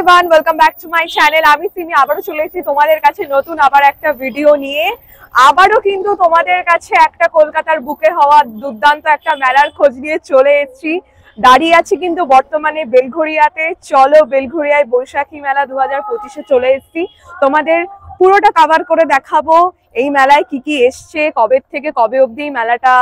Everyone, welcome back to my channel. আমি সিমি আবারও চলে এসেছি তোমাদের কাছে নতুন আবার একটা ভিডিও নিয়ে। আবারও কিন্তু তোমাদের কাছে একটা কলকাতার বুকে হওয়া দুর্দান্ত একটা মেলার খোঁজ নিয়ে চলে এসেছি। দাঁড়িয়ে আছি কিন্তু বর্তমানে বেলঘড়িয়াতে। চলো বেলঘড়িয়ায় বৈশাখী মেলা 2025-এ চলে এসেছি। তোমাদের পুরোটা কভার করে দেখাবো এই মেলায় কি কি এসছে, কবে থেকে কবে অবধি মেলাটা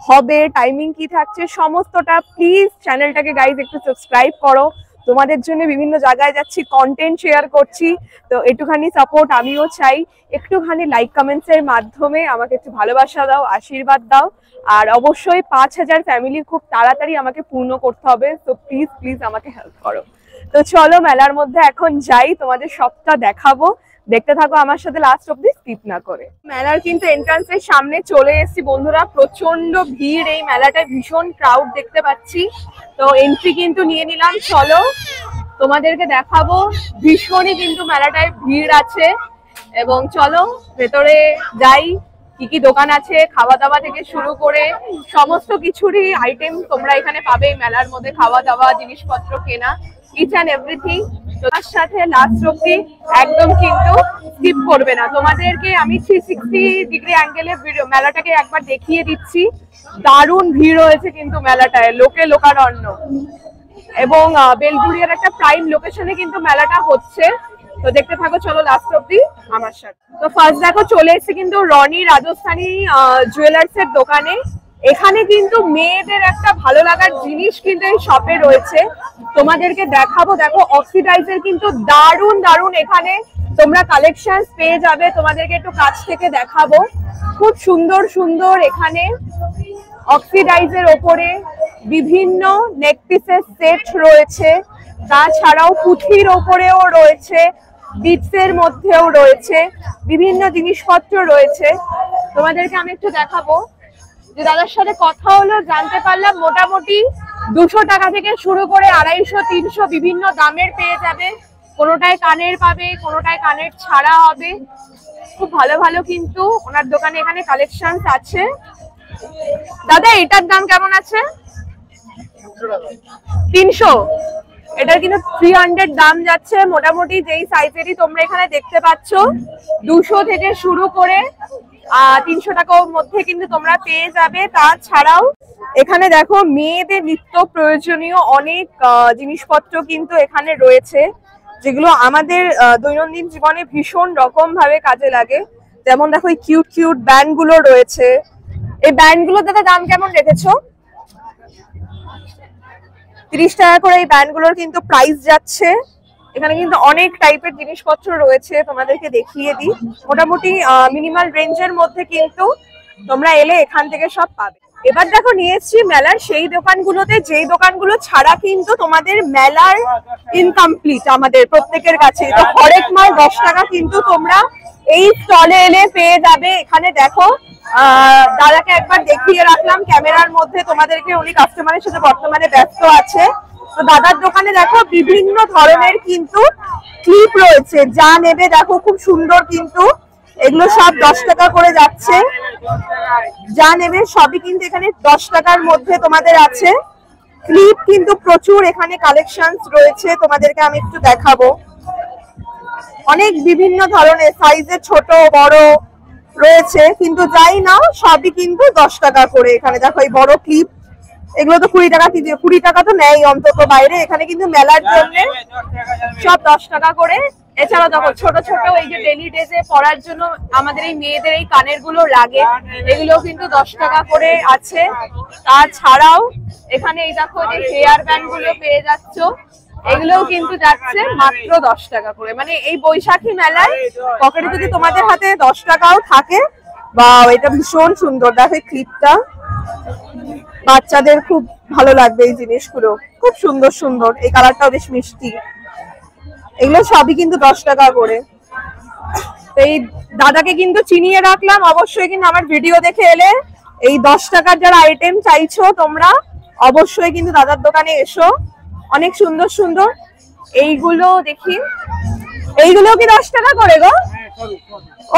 হবে, টাইমিং কি থাকছে, সমস্তটা। প্লিজ চ্যানেলটাকে গাইজ একটু সাবস্ক্রাইব করো। তোমাদের জন্য বিভিন্ন জায়গায় যাচ্ছি, কন্টেন্ট শেয়ার করছি, তো একটুখানি সাপোর্ট আমিও চাই। একটুখানি লাইক কমেন্টস এর মাধ্যমে আমাকে একটু ভালোবাসা দাও, আশীর্বাদ দাও। আর অবশ্যই 5000 ফ্যামিলি খুব তাড়াতাড়ি আমাকে পূর্ণ করতে হবে, তো প্লিজ প্লিজ আমাকে হেল্প করো। তো চলো মেলার মধ্যে এখন যাই, তোমাদের সবটা দেখাবো। দেখতে থাকো আমার সাথে লাস্ট অব্দি, স্কিপ না করে। মেলার কিন্তু এন্ট্রান্সের সামনে চলে এসেছি বন্ধুরা। প্রচন্ড ভিড় এই মেলাটায়, ভীষণ ক্রাউড দেখতে পাচ্ছি। তো এন্ট্রি কিন্তু নিয়ে নিলাম, চলো তোমাদেরকে দেখাবো। ভীষণই কিন্তু মেলাটায় ভিড় আছে এবং চলো ভেতরে যাই। কি কি দোকান আছে, খাওয়া দাওয়া থেকে শুরু করে সমস্ত কিছুরই আইটেম তোমরা এখানে পাবে এই মেলার মধ্যে। খাওয়া দাওয়া, জিনিসপত্র কেনা, ইচ অ্যান্ড এভরিথিং। তার সাথে লাস্ট অব্দি একদম কিন্তু স্কিপ করবে না। তোমাদেরকে আমি 360 ডিগ্রি অ্যাঙ্গেলে মেলাটাকে একবার দেখিয়ে দিচ্ছি। দারুণ ভিড় হয়েছে কিন্তু মেলাটায়, লোকে লোকারণ্য। এবং বেলঘড়িয়ার একটা প্রাইম লোকেশনে কিন্তু মেলাটা হচ্ছে। তো দেখতে থাকো, চলো লাস্ট অব্দি আমার সাথে। তো ফার্স্ট দেখো চলে এসেছে কিন্তু রনি রাজস্থানী জুয়েলার্স এর দোকানে। এখানে কিন্তু মেয়েদের একটা ভালো লাগার জিনিস কিন্তু এই শপে রয়েছে, তোমাদেরকে দেখাবো। দেখো অক্সিডাইজের কিন্তু দারুণ দারুণ এখানে তোমরা কালেকশন পেয়ে যাবে। তোমাদেরকে একটু কাছ থেকে দেখাবো, খুব সুন্দর সুন্দর এখানে অক্সিডাইজের ওপরে বিভিন্ন নেকপিসের সেট রয়েছে। তাছাড়াও পুঁথির ওপরেও রয়েছে, বিটসের মধ্যেও রয়েছে, বিভিন্ন জিনিসপত্র রয়েছে। তোমাদেরকে আমি একটু দেখাবো। যে দাদার সাথে কথা হলো, জানতে পারলাম মোটামুটি 200 টাকা থেকে শুরু করে 250, 300 বিভিন্ন দামের পেয়ে যাবে। কোনোটায় কানের পাবে, কোনোটায় কানের ছাড়া হবে। খুব ভালো ভালো কিন্তু ওনার দোকানে এখানে কালেকশন আছে। দাদা এটার দাম কেমন আছে? 300। এটার কিন্তু 300 দাম যাচ্ছে। মোটামুটি যেই সাইজেরই তোমরা এখানে দেখতে পাচ্ছ, 200 থেকে শুরু করে 300 টাকার মধ্যে কিন্তু তোমরা পেয়ে যাবে। তাছাড়াও এখানে দেখো মেয়েদের নিত্য প্রয়োজনীয় অনেক জিনিসপত্র কিন্তু এখানে রয়েছে, যেগুলো আমাদের দৈনন্দিন জীবনে ভীষণ রকম ভাবে কাজে লাগে। যেমন দেখো এই কিউট কিউট ব্যান্ড গুলো রয়েছে। এই ব্যান্ড গুলো দাদা দাম কেমন রেখেছো? 30 টাকা করে এই ব্যান্ড গুলোর কিন্তু প্রাইস যাচ্ছে। এখানে কিন্তু অনেক টাইপের জিনিসপত্র রয়েছে, তোমাদেরকে দেখিয়ে দিই। মোটামুটি মিনিমাল রেঞ্জের মধ্যে কিন্তু তোমরা এলে এখান থেকে সব পাবে। এবার দেখো নিয়ে এসেছি মেলার সেই দোকানগুলোতে, যেই দোকানগুলো ছাড়া কিন্তু তোমাদের মেলার ইনকমপ্লিট আমাদের প্রত্যেকের কাছে। তো হরেক মাল 10 টাকা কিন্তু তোমরা এই স্টলে এলে পেয়ে যাবে। এখানে দেখো দাদাকে একবার দেখিয়ে রাখলাম ক্যামেরার মধ্যে তোমাদেরকে, উনি কাস্টমারের সাথে বর্তমানে ব্যস্ত আছে। তো দাদার দোকানে দেখো বিভিন্ন ধরনের কিন্তু ক্লিপ রয়েছে, যা নেবে দেখো খুব সুন্দর কিন্তু। এগুলো সব 10 টাকা করে যাচ্ছে, যা নেবে সবই কিন্তু এখানে 10 টাকার মধ্যে তোমাদের আছে। ক্লিপ কিন্তু প্রচুর এখানে কালেকশনস রয়েছে, তোমাদেরকে আমি একটু দেখাবো। অনেক বিভিন্ন ধরনের সাইজের ছোট বড় রয়েছে, কিন্তু যাই নাও সবই কিন্তু 10 টাকা করে। এখানে দেখো এই বড় ক্লিপ, এগুলো তো 20 টাকা, 20 টাকা তো নেই অন্তত বাইরে। এখানে কিন্তু মেলার জন্য সব 10 টাকা করে। এছাড়া দেখো ছোট ছোট এই যে ডেলি ডেজে পরার জন্য আমাদের এই মেয়েদের এই কানের গুলো লাগে, এগুলো কিন্তু 10 টাকা করে আছে। তাছাড়াও এখানে এই দেখো যে হেয়ার ব্যান্ড গুলো পেয়ে যাচ্ছ, এগুলোও কিন্তু যাচ্ছে মাত্র 10 টাকা করে। মানে এই বৈশাখী মেলায় পকেটে যদি তোমাদের হাতে 10 টাকাও থাকে, বা এটা ভীষণ সুন্দর। দেখো এই ক্লিপটা, বাচ্চাদের খুব ভালো লাগবে এই জিনিসগুলো, খুব সুন্দর সুন্দর। এই কালারটাও বেশ মিষ্টি। এগুলো সবই কিন্তু 10 টাকা করে। তো এই দাদাকে কিন্তু চিনিয়ে রাখলাম, অবশ্যই কিন্তু আমার ভিডিও দেখে এলে এই 10 টাকার যারা আইটেম চাইছো তোমরা অবশ্যই কিন্তু দাদার দোকানে এসো। অনেক সুন্দর সুন্দর এইগুলো দেখি, এইগুলো কি 10 টাকা করে গো?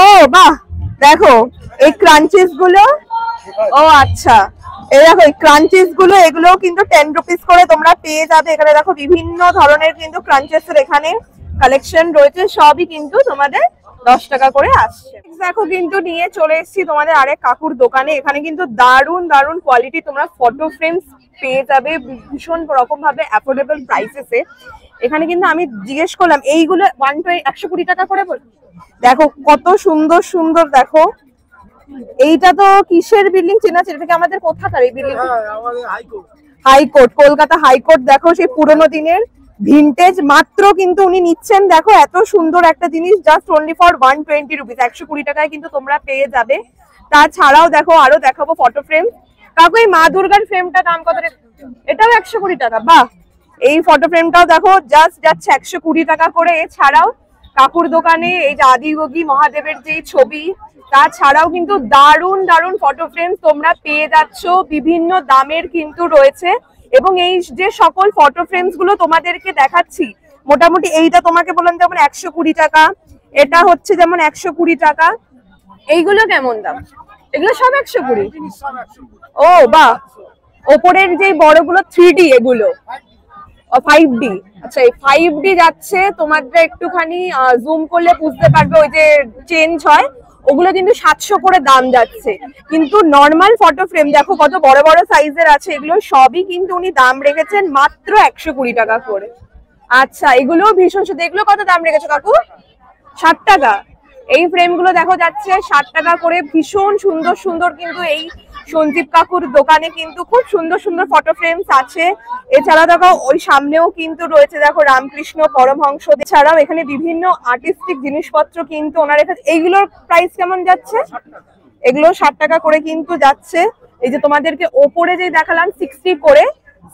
ও বাহ, দেখো এই ক্রাঞ্চিস গুলো। ও আচ্ছা, এই দেখো এই ক্রাঞ্চেস গুলো, এগুলোও কিন্তু 10 রুপিস করে তোমরা পেয়ে যাবে। এখানে দেখো বিভিন্ন ধরনের কিন্তু ক্রাঞ্চেস এর এখানে কালেকশন রয়েছে, সবই কিন্তু তোমাদের 10 টাকা করে আসছে। দেখো কিন্তু নিয়ে চলে এসেছি তোমাদের আরেক কাকুর দোকানে। এখানে কিন্তু দারুন দারুন কোয়ালিটি তোমরা ফটো ফ্রেমস পেয়ে যাবে ভীষণ রকম ভাবে অ্যাফোর্ডেবল প্রাইসেসে। এখানে কিন্তু আমি জিজ্ঞেস করলাম এইগুলো 120 টাকা করে বল। দেখো কত সুন্দর সুন্দর, দেখো এইটা তো কিসের বিল্ডিং চেনা, এটা কি আমাদের কোথাকার এই বিল্ডিং? High court, Kolkata high court. দেখো সেই পুরোনো দিনের ভিনটেজ, মাত্র কিন্তু উনি নিচ্ছেন দেখো এত সুন্দর একটা জিনিস জাস্ট অনলি ফর 120 রুপিস, 120 টাকায় কিন্তু তোমরা পেয়ে যাবে। তাছাড়াও দেখো আরো দেখাবো ফটো ফ্রেম। কাকু এই মা দুর্গার ফ্রেমটা দাম কত? এটাও 120 টাকা। বাহ, এই ফটো ফ্রেমটাও দেখো জাস্ট যাচ্ছে 120 টাকা করে। এছাড়াও কাকুর দোকানে এই যে আদিযোগী মহাদেবের যে ছবি, তাছাড়াও কিন্তু দারুন দারুন ফটো ফ্রেম তোমরা পেয়ে যাচ্ছ, বিভিন্ন দামের কিন্তু রয়েছে। এবং এই যে সকল ফটো ফ্রেমস গুলো তোমাদেরকে দেখাচ্ছি, মোটামুটি এইটা তোমাকে বললাম যেমন 120 টাকা, এটা হচ্ছে যেমন 120 টাকা। এইগুলো কেমন দাম? এগুলো সব 120? ও বাহ, ওপরের যে বড়গুলো 3D, এগুলো 5D। আচ্ছা, এই 5D যাচ্ছে তোমাদের একটুখানি জুম করলে বুঝতে পারবে, ওই যে চেঞ্জ হয় ওগুলো কিন্তু 700 করে দাম যাচ্ছে। কিন্তু নর্মাল ফটো ফ্রেম দেখো কত বড় বড় সাইজের আছে, এগুলো সবই কিন্তু উনি দাম রেখেছেন মাত্র 120 টাকা করে। আচ্ছা, এগুলো ভীষণ সুন্দর। এগুলো কত দাম রেখেছো কাকু? 60 টাকা। এই ফ্রেম গুলো দেখো যাচ্ছে 60 টাকা করে, ভীষণ সুন্দর সুন্দর কিন্তু এই সঞ্জীব কাকুর দোকানে কিন্তু খুব সুন্দর সুন্দর ফটো ফ্রেমস আছে। এছাড়া দেখো ওই সামনেও কিন্তু রয়েছে দেখো রামকৃষ্ণ পরমহংস। এছাড়াও এখানে বিভিন্ন আর্টিস্টিক জিনিসপত্র কিন্তু ওনার এখানে। এইগুলোর প্রাইস কেমন যাচ্ছে? এগুলো 60 টাকা করে কিন্তু যাচ্ছে। এই যে তোমাদেরকে ওপরে যে দেখালাম 60 করে,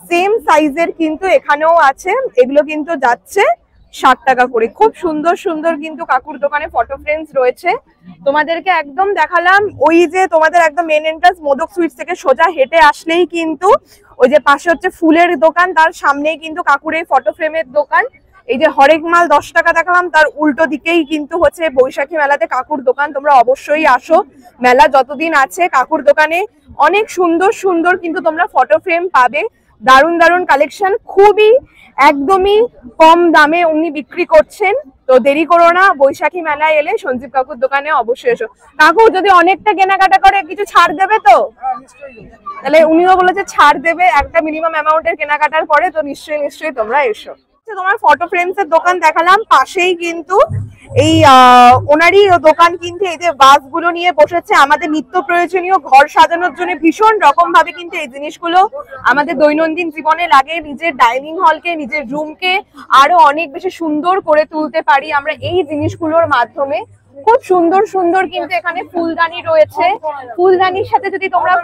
সেম সাইজের কিন্তু এখানেও আছে, এগুলো কিন্তু যাচ্ছে 60 টাকা করে। খুব সুন্দর সুন্দর কিন্তু কাকুর দোকানে ফটো ফ্রেমস রয়েছে। তোমাদেরকে একদম দেখালাম ওই যে তোমাদের একদম মেন এন্ট্রান্স মোদক সুইটস থেকে সোজা হেঁটে আসলেই কিন্তু ওই যে পাশে হচ্ছে ফুলের দোকান, তার সামনেই কিন্তু কাকুর এই ফটো ফ্রেমের দোকান। এই যে হরেক মাল 10 টাকা দেখালাম, তার উল্টো দিকেই কিন্তু হচ্ছে বৈশাখী মেলাতে কাকুর দোকান। তোমরা অবশ্যই আসো, মেলা যতদিন আছে কাকুর দোকানে অনেক সুন্দর সুন্দর কিন্তু তোমরা ফটো ফ্রেম পাবে। দারুণ দারুণ কালেকশন, খুবই একদমই কম দামে উনি বিক্রি করছেন। তো দেরি করো না, বৈশাখী মেলায় এলে সঞ্জীব কাকুর দোকানে অবশ্যই এসো। কাকু যদি অনেকটা কেনাকাটা করে কিছু ছাড় দেবে তো? তাহলে উনিও বলেছে ছাড় দেবে একটা মিনিমাম অ্যামাউন্টের কেনাকাটার পরে, তো নিশ্চয়ই নিশ্চয়ই তোমরা এসো। তোমার ফটো ফ্রেমস এর দোকান দেখালাম, পাশেই কিন্তু এই ওনারই দোকান কিন্তু এই যে বাস গুলো নিয়ে বসেছে আমাদের নিত্য প্রয়োজনীয় ঘর সাজানোর জন্য। ভীষণ রকম ভাবে কিন্তু এই জিনিসগুলো আমাদের দৈনন্দিন জীবনে লাগে, নিজের ডাইনিং হলকে নিজের রুমকে আরো অনেক বেশি সুন্দর করে তুলতে পারি আমরা এই জিনিসগুলোর মাধ্যমে। খুব সুন্দর সুন্দর কিন্তু এখানে ফুলদানি রয়েছে, ফুলদানির সাথে যদি তোমরা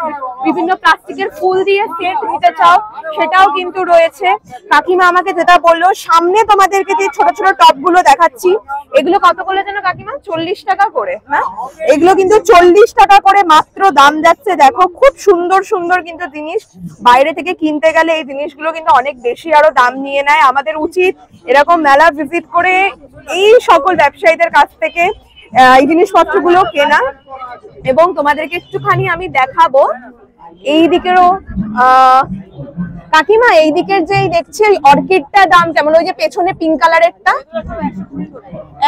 বিভিন্ন প্লাস্টিকের ফুল দিয়ে সেট নিতে চাও সেটাও কিন্তু রয়েছে। কাকিমা আমাকে যেটা বললো, সামনে তোমাদেরকে যে ছোট ছোট টপ গুলো দেখাচ্ছি, এগুলো কত করে যেন কাকিমা? 40 টাকা করে। হ্যাঁ, এগুলো কিন্তু 40 টাকা করে মাত্র দাম যাচ্ছে। দেখো খুব সুন্দর সুন্দর কিন্তু জিনিস, বাইরে থেকে কিনতে গেলে এই জিনিসগুলো কিন্তু অনেক বেশি আরো দাম নিয়ে নেয়। আমাদের উচিত এরকম মেলা ভিজিট করে এই সকল ব্যবসায়ীদের কাছ থেকে এই জিনিসপত্রগুলো কেনা। এবং তোমাদেরকে একটুখানি আমি দেখাবো এই দিকেরও। কাকিমা এই দিকের যে দেখছি অর্কিডটা দাম কেমন? ওই যে পেছনে পিঙ্ক কালারেরটা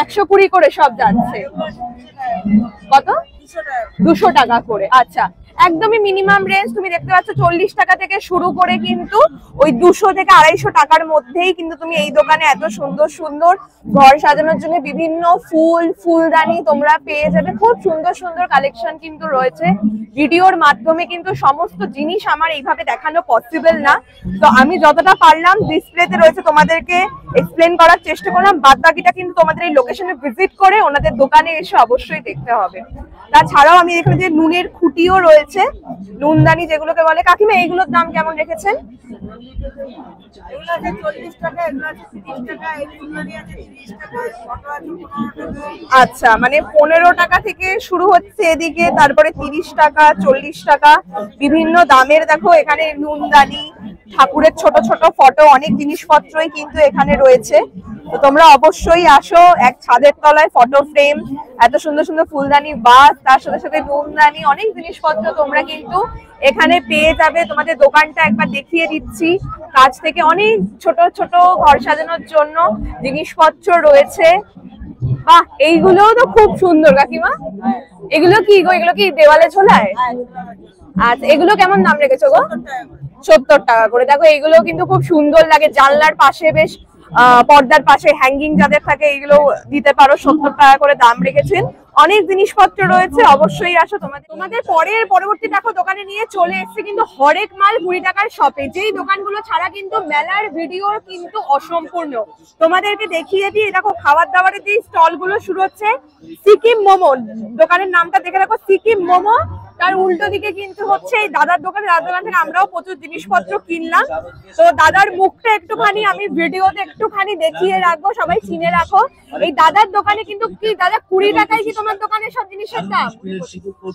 120 করে সব যাচ্ছে। কত? 200 টাকা করে। আচ্ছা, একদমই মিনিমাম রেঞ্জ তুমি দেখতে পাচ্ছ 40 টাকা থেকে শুরু করে কিন্তু ওই 200 থেকে 250 টাকার মধ্যেই কিন্তু তুমি এই দোকানে এত সুন্দর সুন্দর ঘর সাজানোর জন্য বিভিন্ন ফুল ফুলদানি তোমরা পেয়ে যাবে। খুব সুন্দর সুন্দর কালেকশন কিন্তু রয়েছে। ভিডিওর মাধ্যমে কিন্তু সমস্ত জিনিস আমার এইভাবে দেখানো পসিবল না, তো আমি যতটা পারলাম ডিসপ্লেতে রয়েছে তোমাদেরকে এক্সপ্লেন করার চেষ্টা করলাম। বাদ বাকিটা কিন্তু তোমাদের এই লোকেশনে ভিজিট করে ওনাদের দোকানে এসে অবশ্যই দেখতে হবে। তাছাড়াও আমি এখানে যে নুনের খুঁটিও রয়েছে, নুনদানি যেগুলোকে বলে। কাকিমা এইগুলোর দাম কেমন রেখেছেন? আচ্ছা, মানে 15 টাকা থেকে শুরু হচ্ছে এদিকে, তারপরে 30 টাকা 40 টাকা বিভিন্ন দামের। দেখো এখানে নুনদানি, ঠাকুরের ছোট ছোট ফটো, অনেক জিনিসপত্রই কিন্তু এখানে রয়েছে। তো তোমরা অবশ্যই আসো। এক ছাদের তলায় ফটো ফ্রেম, এত সুন্দর সুন্দর ফুলদানি, বাস, তার সাথে সাথে নুনদানি, অনেক জিনিসপত্র তোমরা কিন্তু এখানে পেয়ে যাবে। তোমাদের দোকানটা একবার দেখিয়ে দিচ্ছি কাছ থেকে। অনেক ছোট ছোট ঘর সাজানোর জন্য জিনিসপত্র রয়েছে। বাহ, এইগুলোও তো খুব সুন্দর কাকিমা। এগুলো কি গো? এগুলো কি দেওয়ালে ঝোলায়? আচ্ছা, এগুলো কেমন দাম রেখেছো গো? 70 টাকা করে। দেখো এগুলো কিন্তু খুব সুন্দর লাগে, জানলার পাশে বেশ পর্দার পাশে হ্যাঙ্গিং যাদের থাকে এগুলো দিতে পারো। 70 টাকা করে দাম রেখেছেন। অনেক জিনিসপত্র রয়েছে, অবশ্যই আসো। তোমাদের পরবর্তী দেখো দোকানে নিয়ে চলে এসেছে কিন্তু হরেক মাল 20 টাকার শপে। যেই দোকানগুলো ছাড়া কিন্তু মেলার ভিডিও কিন্তু অসম্পূর্ণ। তোমাদেরকে দেখিয়ে দিই, দেখো খাবার দাবারের যে স্টল গুলো শুরু হচ্ছে। সিকিম মোমো, দোকানের নামটা দেখে রাখো, সিকিম মোমো। তার উল্টো দিকে কিন্তু হচ্ছে এই দাদার দোকান। দাদার দোকান থেকে আমরাও প্রচুর জিনিসপত্র কিনলাম। তো দাদার মুখটা একটুখানি আমি ভিডিওতে একটুখানি দেখিয়ে রাখবো, সবাই চিনে রাখো। এই দাদার দোকানে কিন্তু কি দাদা 20 টাকায় কি তোমার দোকানে সব জিনিসের দাম?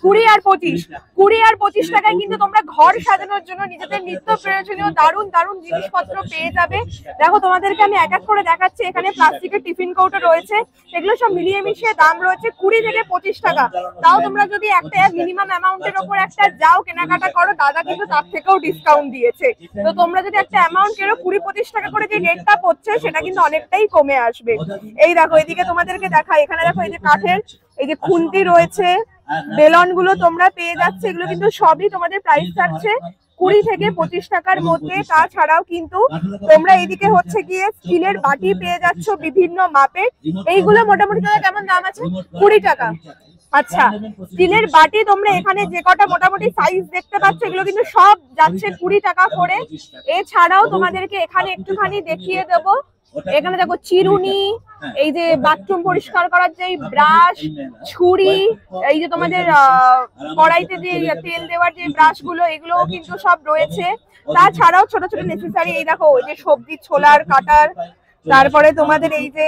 20 আর 25 টাকায় কিন্তু তোমরা ঘর সাজানোর জন্য নিজেদের নিত্য প্রয়োজনীয় দারুণ দারুণ জিনিসপত্র পেয়ে যাবে। দেখো তোমাদেরকে আমি এক এক করে দেখাচ্ছি। এখানে প্লাস্টিকের টিফিন কৌটো রয়েছে, এগুলো সব মিলিয়ে মিশিয়ে দাম রয়েছে 20 থেকে 25 টাকা। তাও তোমরা যদি একটা মিনিমাম অ্যামাউন্টের উপর একটা যাও কেনাকাটা করো, দাদা কিন্তু তার থেকেও ডিসকাউন্ট দিয়েছে। তো তোমরা যদি একটা অ্যামাউন্ট কেনো 20-25 টাকা করে যে রেটটা পড়ছে সেটা কিন্তু অনেকটাই কমে আসবে। এই দেখো এদিকে তোমাদেরকে দেখাই, এখানে দেখো এই যে কাঠের এই যে খুন্তি রয়েছে, বেলন গুলো তোমরা পেয়ে যাচ্ছে। এগুলো কিন্তু সবই তোমাদের প্রাইস থাকছে 20 থেকে 25 টাকার মধ্যে। তাছাড়াও কিন্তু তোমরা এইদিকে হচ্ছে গিয়ে স্টিলের বাটি পেয়ে যাচ্ছ বিভিন্ন মাপের। এইগুলো মোটামুটি কেমন দাম আছে? 20 টাকা। আচ্ছা, স্টিলের বাটি তোমরা এখানে যে কটা মোটামুটি সাইজ দেখতে পাচ্ছ এগুলো কিন্তু সব যাচ্ছে 20 টাকা করে। এছাড়াও তোমাদেরকে এখানে একটুখানি দেখিয়ে দেবো, এখানে দেখো চিরুনি, এই যে বাথরুম পরিষ্কার করার যে ব্রাশ, ছুরি, এই যে তোমাদের কড়াইতে যে তেল দেওয়ার যে ব্রাশ গুলো, এগুলোও কিন্তু সব রয়েছে। তাছাড়াও ছোট ছোট নেসেসারি, এই দেখো এই যে সবজি ছোলার কাটার, তারপরে তোমাদের এই যে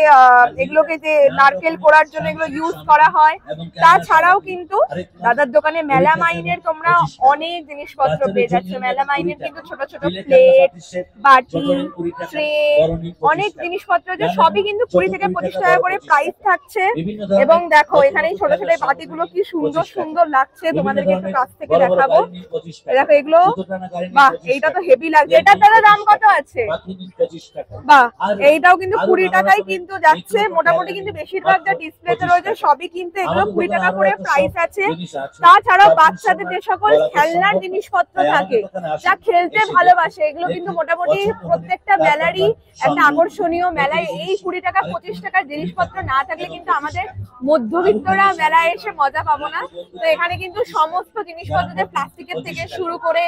এগুলোকে যে নারকেল কোড়ার জন্য এগুলো ইউজ করা হয়। তাছাড়াও কিন্তু দাদার দোকানে মেলামাইনের তোমরা অনেক জিনিসপত্র পেয়ে যাচ্ছ। মেলামাইনের কিন্তু ছোট ছোট প্লেট, বাটি, ট্রে, অনেক জিনিসপত্র যে সবই কিন্তু 20 থেকে 25 টাকা করে প্রাইস থাকছে। এবং দেখো এখানে ছোট ছোট বাটিগুলো কি সুন্দর সুন্দর লাগছে, তোমাদেরকে একটু কাছ থেকে দেখাবো। দেখো এগুলো, বাহ এইটা তো হেভি লাগছে। এটার দাদা দাম কত আছে? বাহ, এইটাও কিন্তু 20 টাকায় কিন্তু যাচ্ছে মোটামুটি। কিন্তু বেশিরভাগ যা ডিসপ্লেতে রয়েছে সবই কিন্তু এগুলো 20 টাকা করে প্রাইস আছে। তাছাড়াও বাচ্চাদের যে সকল খেলনার জিনিসপত্র থাকে, যা খেলতে ভালোবাসে, এগুলো কিন্তু মোটামুটি প্রত্যেকটা মেলারই একটা আকর্ষণীয়। মেলায় এই 20 টাকা 25 টাকার জিনিসপত্র না থাকলে কিন্তু আমাদের মধ্যবিত্তরা মেলায় এসে মজা পাবো না। তো এখানে কিন্তু সমস্ত জিনিসপত্র যে প্লাস্টিকের থেকে শুরু করে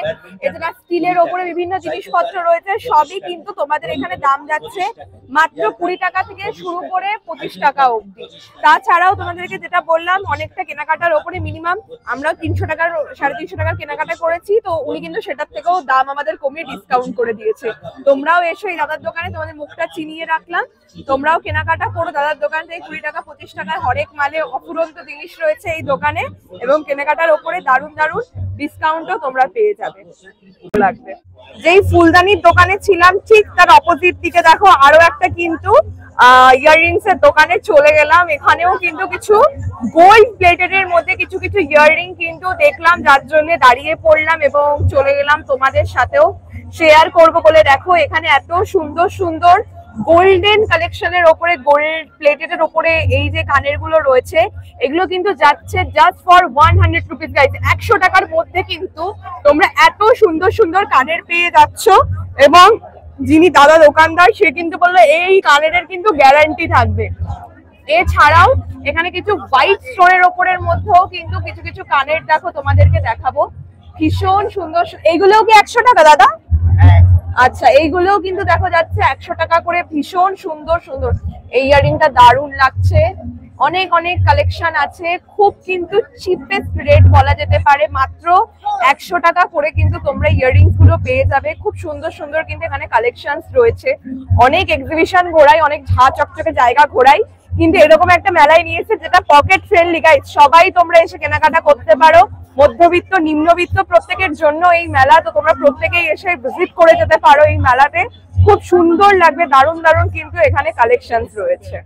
এছাড়া স্টিলের ওপরে বিভিন্ন জিনিসপত্র রয়েছে, সবই কিন্তু তোমাদের এখানে দাম যাচ্ছে মাত্র 20 টাকা থেকে শুরু করে 25 টাকা অবধি। তাছাড়াও তোমাদেরকে যেটা বললাম, অনেকটা কেনাকাটার ওপরে মিনিমাম আমরাও 300 টাকার 350 টাকার কেনাকাটা করেছি। তো উনি কিন্তু সেটার থেকেও দাম আমাদের কমিয়ে ডিসকাউন্ট করে দিয়েছে। তোমরাও এসো এই দাদার দোকানে, তোমাদের মুখটা চিনিয়ে রাখলাম। তোমরাও কেনাকাটা করো দাদার দোকান থেকে। 20 টাকা 25 টাকায় হরেক মালে অফুরন্ত জিনিস রয়েছে এই দোকানে, এবং কেনাকাটার ওপরে দারুণ দারুণ ডিসকাউন্টও তোমরা পেয়ে যাবে। লাগবে যেই ফুলদানির দোকানে ছিলাম ঠিক তার অপোজিট দিকে দেখো আরো একটা কিন্তু ইয়াররিংস এর দোকানে চলে গেলাম। এখানেও কিন্তু কিছু গোল্ড প্লেটেড এর মধ্যে কিছু কিছু ইয়াররিং কিন্তু দেখলাম, যার জন্য দাঁড়িয়ে পড়লাম এবং চলে গেলাম তোমাদের সাথেও শেয়ার করবো বলে। দেখো এখানে এত সুন্দর সুন্দর গোল্ডেন কালেকশনের ওপরে, গোল্ড প্লেটেড এর ওপরে এই যে কানের গুলো রয়েছে, এগুলো কিন্তু যাচ্ছে জাস্ট ফর 100 রুপিস গাইস। 100 টাকার মধ্যে কিন্তু তোমরা এত সুন্দর সুন্দর কানের পেয়ে যাচ্ছ। এবং যিনি দাদা দোকানদার সে কিন্তু বললো এই কানের কিন্তু গ্যারান্টি থাকবে। এছাড়াও এখানে কিছু হোয়াইট স্টোনের ওপরের মধ্যেও কিন্তু কিছু কিছু কানের দেখো তোমাদেরকে দেখাবো, ভীষণ সুন্দর। এইগুলোও কি 100 টাকা দাদা? আচ্ছা, এইগুলোও কিন্তু দেখো যাচ্ছে 100 টাকা করে, ভীষণ সুন্দর সুন্দর। এই ইয়াররিংটা দারুণ লাগছে। অনেক অনেক কালেকশন আছে, খুব কিন্তু চিপেস্ট রেট বলা যেতে পারে। মাত্র 100 টাকা করে কিন্তু তোমরা ইয়াররিংস গুলো পেয়ে যাবে। খুব সুন্দর সুন্দর কিন্তু এখানে কালেকশন রয়েছে। অনেক এক্সিবিশন ঘোরাই, অনেক ঝাঁ চকচকে জায়গা ঘোরাই, কিন্তু এরকম একটা মেলায় নিয়েছে যেটা পকেট ফ্রেন্ডলি গাইস। সবাই তোমরা এসে কেনাকাটা করতে পারো, মধ্যবিত্ত নিম্নবিত্ত প্রত্যেকের জন্য এই মেলা। তো তোমরা প্রত্যেকেই এসে ভিজিট করে যেতে পারো এই মেলাতে। খুব সুন্দর লাগবে, দারুণ দারুণ কিন্তু এখানে কালেকশনস রয়েছে।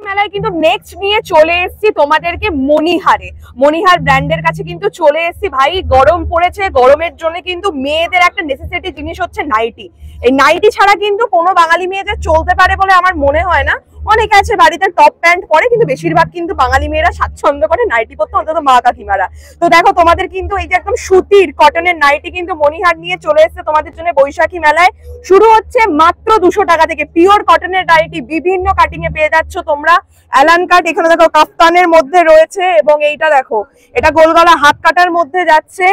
মেলায় কিন্তু নেক্সট নিয়ে চলে এসেছি তোমাদেরকে মণিহারে। মণিহার ব্র্যান্ডের কাছে কিন্তু চলে এসেছি। ভাই গরম পড়েছে, গরমের জন্য কিন্তু মেয়েদের একটা নেসেসিটি জিনিস হচ্ছে নাইটি। এই নাইটি ছাড়া কিন্তু কোনো বাঙালি মেয়েদের চলতে পারে বলে আমার মনে হয় না। অনেকে আছে বাড়িতে টপ প্যান্ট পরে, কিন্তু বেশিরভাগ কিন্তু বাঙালি মেয়েরা স্বাচ্ছন্দ্য করে নাইটি পরতে, অন্তত মা কাকিমারা। তো দেখো তোমাদের কিন্তু এই যে একদম সুতির কটনের নাইটি কিন্তু মণিহার নিয়ে চলে এসেছে তোমাদের জন্য বৈশাখী মেলায়। শুরু হচ্ছে মাত্র 200 টাকা থেকে। পিওর কটনের নাইটি বিভিন্ন কাটিং এ পেয়ে যাচ্ছ তোমরা। অ্যালান কাট এখানে দেখো কাফতানের মধ্যে রয়েছে, এবং এইটা দেখো এটা গোলগলা হাত কাটার মধ্যে যাচ্ছে।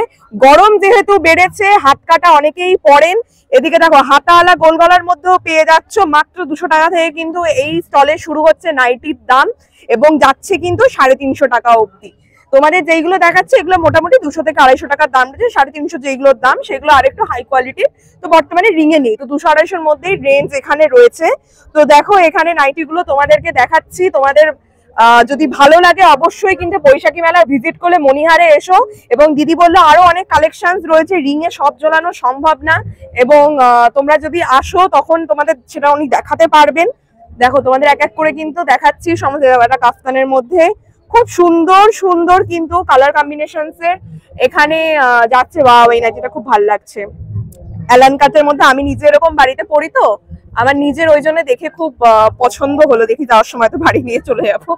গরম যেহেতু বেড়েছে হাত কাটা অনেকেই পরেন। এদিকে দেখো হাতাওয়ালা গোলগলার মধ্যেও পেয়ে যাচ্ছ মাত্র 200 টাকা থেকে। কিন্তু এই স্টলে শুরু হচ্ছে নাইটির দাম, এবং যাচ্ছে কিন্তু 350 টাকা অবধি। তোমাদের যেইগুলো দেখাচ্ছে এগুলো মোটামুটি 200 থেকে 250 টাকার দাম রয়েছে। 350 যেগুলোর দাম সেগুলো আরেকটু হাই কোয়ালিটির, তো বর্তমানে রিং এ নেই। তো 200-250 মধ্যেই রেঞ্জ এখানে রয়েছে। তো দেখো এখানে নাইটি গুলো তোমাদেরকে দেখাচ্ছি। তোমাদের যদি ভালো লাগে অবশ্যই কিন্তু বৈশাখী মেলা ভিজিট করলে মণিহারে এসো। এবং দিদি বললো আরো অনেক কালেকশনস রয়েছে, রিং এ সব ঝোলানো সম্ভব না, এবং তোমরা যদি আসো তখন তোমাদের সেটা উনি দেখাতে পারবেন। দেখো তোমাদের এক এক করে কিন্তু দেখাচ্ছি সমস্ত। একটা কাফতানের মধ্যে খুব সুন্দর সুন্দর কিন্তু কালার কম্বিনেশনস এর এখানে যাচ্ছে। ওয়াও, এই নাইটিটা খুব ভালো লাগছে। অ্যালান কাটের মধ্যে আমি নিজে এরকম বাড়িতে পরি, তো আমার নিজের ওই জন্য দেখে খুব পছন্দ হলো। দেখি যাওয়ার সময় তো বাড়ি নিয়ে চলে যাবো।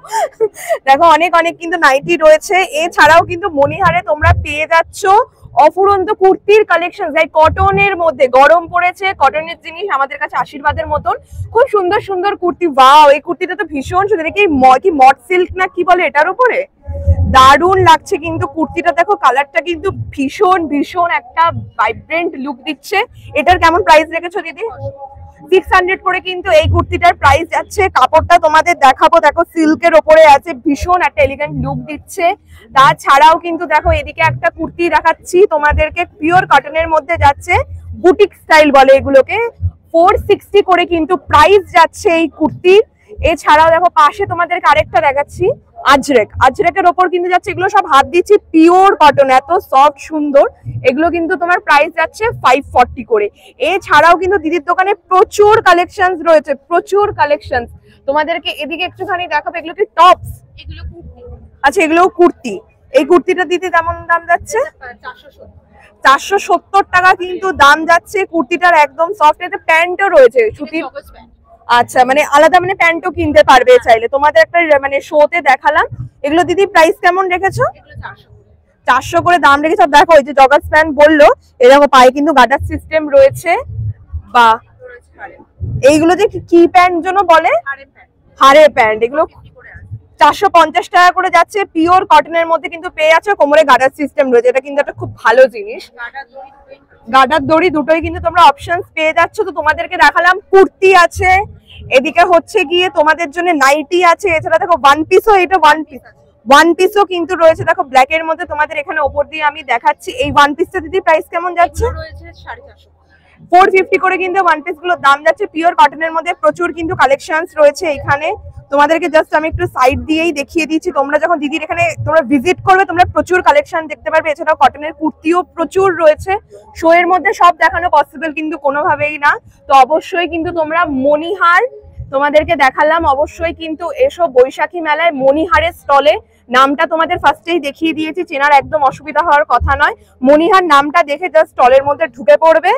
দেখো অনেক অনেক কিন্তু নাইটি রয়েছে। এছাড়াও কিন্তু মণিহারে তোমরা পেয়ে যাচ্ছ অফুরন্ত কুর্তির কালেকশন। যাই কটনের মধ্যে, গরম পড়েছে, কটনের জিনিস আমাদের কাছে আশীর্বাদের মতন। খুব সুন্দর সুন্দর কুর্তি। ওয়াও, এই কুর্তিটা তো ভীষণ সুন্দর। দেখি কি মট সিল্ক না কি বলে এটার উপরে, দারুণ লাগছে কিন্তু কুর্তিটা। দেখো কালারটা কিন্তু ভীষণ ভীষণ একটা ভাইব্রেন্ট লুক দিচ্ছে। এটার কেমন প্রাইস রেখেছো দিদি? 600 করে কিন্তু এই কুর্তিটার প্রাইস যাচ্ছে। কাপড়টা তোমাদের দেখাবো, দেখো সিল্কের ওপরে আছে, ভীষণ একটা এলিগেন্ট লুক দিচ্ছে। তাছাড়াও কিন্তু দেখো এদিকে একটা কুর্তি দেখাচ্ছি তোমাদেরকে, পিওর কটনের মধ্যে যাচ্ছে, বুটিক স্টাইল বলে এগুলোকে। 460 করে কিন্তু প্রাইস যাচ্ছে এই কুর্তির। এছাড়াও দেখো পাশে তোমাদেরকে আরেকটা দেখাচ্ছি, আজরেকের ওপর কিন্তু যাচ্ছে। এগুলো সব হাত দিচ্ছি পিওর কটন, এত সফট সুন্দর। এগুলো কিন্তু তোমার প্রাইস যাচ্ছে 540 করে। এছাড়াও কিন্তু দিদির দোকানে প্রচুর কালেকশনস রয়েছে, প্রচুর কালেকশনস। তোমাদেরকে এদিকে একটুখানি দেখাবো, এগুলো কি টপস? এগুলো কুর্তি। আচ্ছা, এগুলো কুর্তি। এই কুর্তিটা দিদি কেমন দাম যাচ্ছে? 470 টাকা কিন্তু দাম যাচ্ছে কুর্তিটার। একদম সফট, এতে প্যান্টও রয়েছে সুতির। আচ্ছা, মানে আলাদা মানে প্যান্টও কিনতে পারবে চাইলে। তোমাদের একটা মানে শোতে দেখালাম। এগুলো দিদি প্রাইস কেমন রেখেছো? 400 করে দাম রেখেছো। দেখো এই যে জগার্স প্যান্ট বললো, এরকম পায়ে কিন্তু গার্ডার সিস্টেম রয়েছে। বা এইগুলো যে কি প্যান্ট জন্য বলে, হাড়ের প্যান্ট, এগুলো 450 টাকা করে যাচ্ছে। পিওর কটনের মধ্যে কিন্তু পেয়ে যাচ্ছে, কোমরে গার্ডার সিস্টেম রয়েছে। এটা কিন্তু একটা খুব ভালো জিনিস। গার্ডার দড়ি দুটোই কিন্তু তোমরা অপশনস পেয়ে যাচ্ছ। তো তোমাদেরকে দেখালাম কুর্তি আছে, এদিকে হচ্ছে গিয়ে তোমাদের জন্য নাইটি আছে। এছাড়া দেখো ওয়ান পিসও, এটা ওয়ান পিসও কিন্তু রয়েছে। দেখো ব্ল্যাক এর মধ্যে তোমাদের এখানে ওপর দিয়ে আমি দেখাচ্ছি। এই ওয়ান পিসটা দিদি প্রাইস কেমন যাচ্ছে? 450 করে কিন্তু ওয়ান পিস গুলোর দাম যাচ্ছে। পিওর কটনের মধ্যে প্রচুর কিন্তু কালেকশনস রয়েছে এখানে। তোমাদেরকে জাস্ট আমি একটু সাইড দিয়েই দেখিয়ে দিচ্ছি। তোমরা যখন দিদির এখানে তোমরা ভিজিট করবে তোমরা প্রচুর কালেকশন দেখতে পারবে। এছাড়াও কটনের কুর্তিও প্রচুর রয়েছে। শো এর মধ্যে সব দেখানো পসিবল কিন্তু কোনোভাবেই না। তো অবশ্যই কিন্তু তোমরা মণিহার তোমাদেরকে দেখালাম, অবশ্যই কিন্তু এসো বৈশাখী মেলায় মণিহারের স্টলে। নামটা তোমাদের ফার্স্টেই দেখিয়ে দিয়েছি, চেনার একদম অসুবিধা হওয়ার কথা নয়। মণিহার নামটা দেখে জাস্ট স্টলের মধ্যে ঢুকে পড়বে।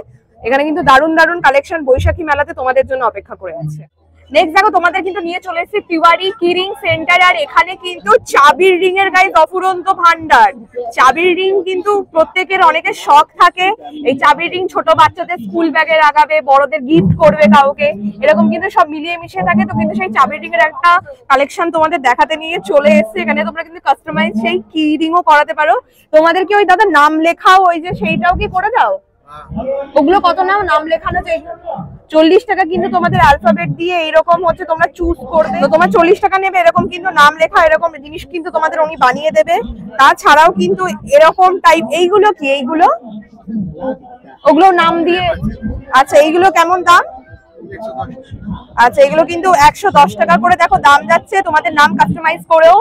এখানে কিন্তু দারুণ দারুণ কালেকশন বৈশাখী মেলাতে তোমাদের জন্য অপেক্ষা করে আছে। নেক্সট দেখো তোমাদের কিন্তু নিয়ে চলে এসেছি তিওয়ারি কি রিং সেন্টার। আর এখানে কিন্তু চাবির রিং এর গাইস অফুরন্ত ভান্ডার। চাবির রিং কিন্তু প্রত্যেকের অনেকের শখ থাকে। এই চাবির রিং ছোট বাচ্চাদের স্কুল ব্যাগে লাগাবে, বড়দের গিফট করবে কাউকে, এরকম কিন্তু সব মিলিয়ে মিশিয়ে থাকে। তো কিন্তু সেই চাবির রিং এর একটা কালেকশন তোমাদের দেখাতে নিয়ে চলে এসেছে। এখানে তোমরা কিন্তু কাস্টমাইজ সেই কি রিংও করাতে পারো। তোমাদেরকে ওই দাদা নাম লেখাও ওই যে সেইটাও কি করে দাও? ওগুলো কত নাম লেখানো? 40 টাকা কিন্তু তোমাদের অ্যালফাবেট দিয়ে এইরকম হচ্ছে তোমরা চুজ করবে। তো তোমার 40 টাকা নেবে, এরকম কিন্তু নাম লেখা এরকম জিনিস কিন্তু তোমাদের উনি বানিয়ে দেবে। তাছাড়াও কিন্তু এরকম টাইপ, এইগুলো কি, এইগুলো ওগুলো নাম দিয়ে। আচ্ছা, এইগুলো কেমন দাম? আচ্ছা, এগুলো কিন্তু 110 টাকা করে দেখো দাম যাচ্ছে। তোমাদের নাম কাস্টমাইজ করেও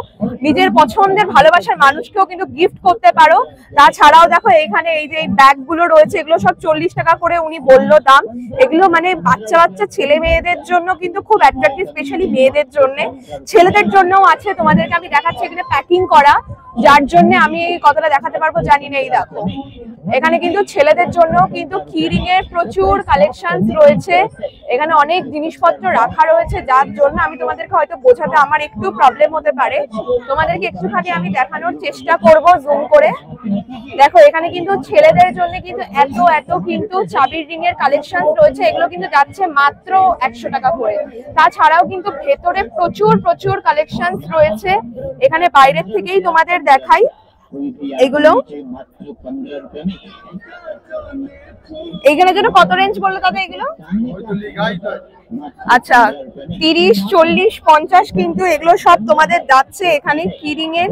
নিজের পছন্দের ভালোবাসার মানুষকেও কিন্তু গিফট করতে পারো। তাছাড়াও দেখো এখানে এই যে ব্যাগ গুলো রয়েছে, এগুলো সব 40 টাকা করে উনি বললো দাম। এগুলো মানে বাচ্চা বাচ্চা ছেলে মেয়েদের জন্য কিন্তু খুব অ্যাট্রাক্টিভ, স্পেশালি মেয়েদের জন্য, ছেলেদের জন্যও আছে। তোমাদেরকে আমি দেখাচ্ছি এখানে প্যাকিং করা, যার জন্য আমি কতটা দেখাতে পারবো জানি না। এই দেখো এখানে কিন্তু ছেলেদের জন্য কিন্তু কিরিং এর প্রচুর কালেকশন রয়েছে। এখানে অনেক জিনিসপত্র রাখা রয়েছে, যার জন্য আমি তোমাদেরকে হয়তো বোঝাতে আমার একটু প্রবলেম হতে পারে। তোমাদেরকে একটুখানি আমি দেখানোর চেষ্টা করব জুম করে। দেখো এখানে কিন্তু ছেলেদের জন্য কিন্তু এত এত কিন্তু চাবির রিং এর কালেকশন রয়েছে। এগুলো কিন্তু যাচ্ছে মাত্র 100 টাকা করে। তাছাড়াও কিন্তু ভেতরে প্রচুর প্রচুর কালেকশন রয়েছে। এখানে বাইরের থেকেই তোমাদের দেখাই এগুলো। এইগুলোর জন্য কত রেঞ্জ বললো দাদা এগুলো? আচ্ছা 30, 40, 50 কিন্তু এগুলো সব তোমাদের যাচ্ছে এখানে কিরিং এর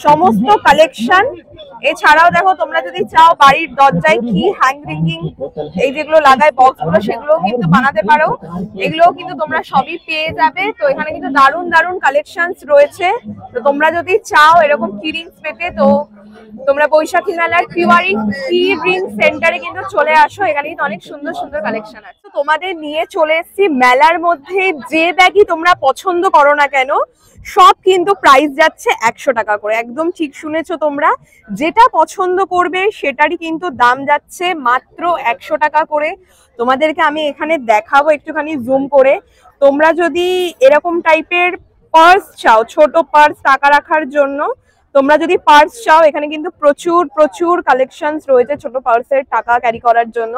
সমস্ত কালেকশন। এছাড়াও দেখো তোমরা যদি চাও বাড়ির দরজায় কি হ্যাং রিঙ্গিং এই যেগুলো লাগায় বক্স গুলো, সেগুলোও কিন্তু বানাতে পারো। এগুলোও কিন্তু তোমরা সবই পেয়ে যাবে। তো এখানে কিন্তু দারুণ দারুণ কালেকশন রয়েছে। তো তোমরা যদি চাও এরকম কিরিংস পেতে, তো তোমরা বৈশাখী মেলার পিওয়ারি কি রিং সেন্টারে কিন্তু চলে আসো। এখানে কিন্তু অনেক সুন্দর সুন্দর কালেকশন আছে। তোমাদের নিয়ে চলে এসেছি মেলার মধ্যে। যে ব্যাগই তোমরা পছন্দ করো না কেন, সব কিন্তু প্রাইস যাচ্ছে 100 টাকা করে। একদম ঠিক শুনেছো তোমরা, যেটা পছন্দ করবে সেটারই কিন্তু দাম যাচ্ছে মাত্র 100 টাকা করে। তোমাদেরকে আমি এখানে দেখাবো একটুখানি জুম করে। তোমরা যদি এরকম টাইপের পার্স চাও, ছোট পার্স টাকা রাখার জন্য, তোমরা যদি পার্স চাও, এখানে কিন্তু প্রচুর প্রচুর কালেকশনস রয়েছে ছোট পার্সের টাকা ক্যারি করার জন্য।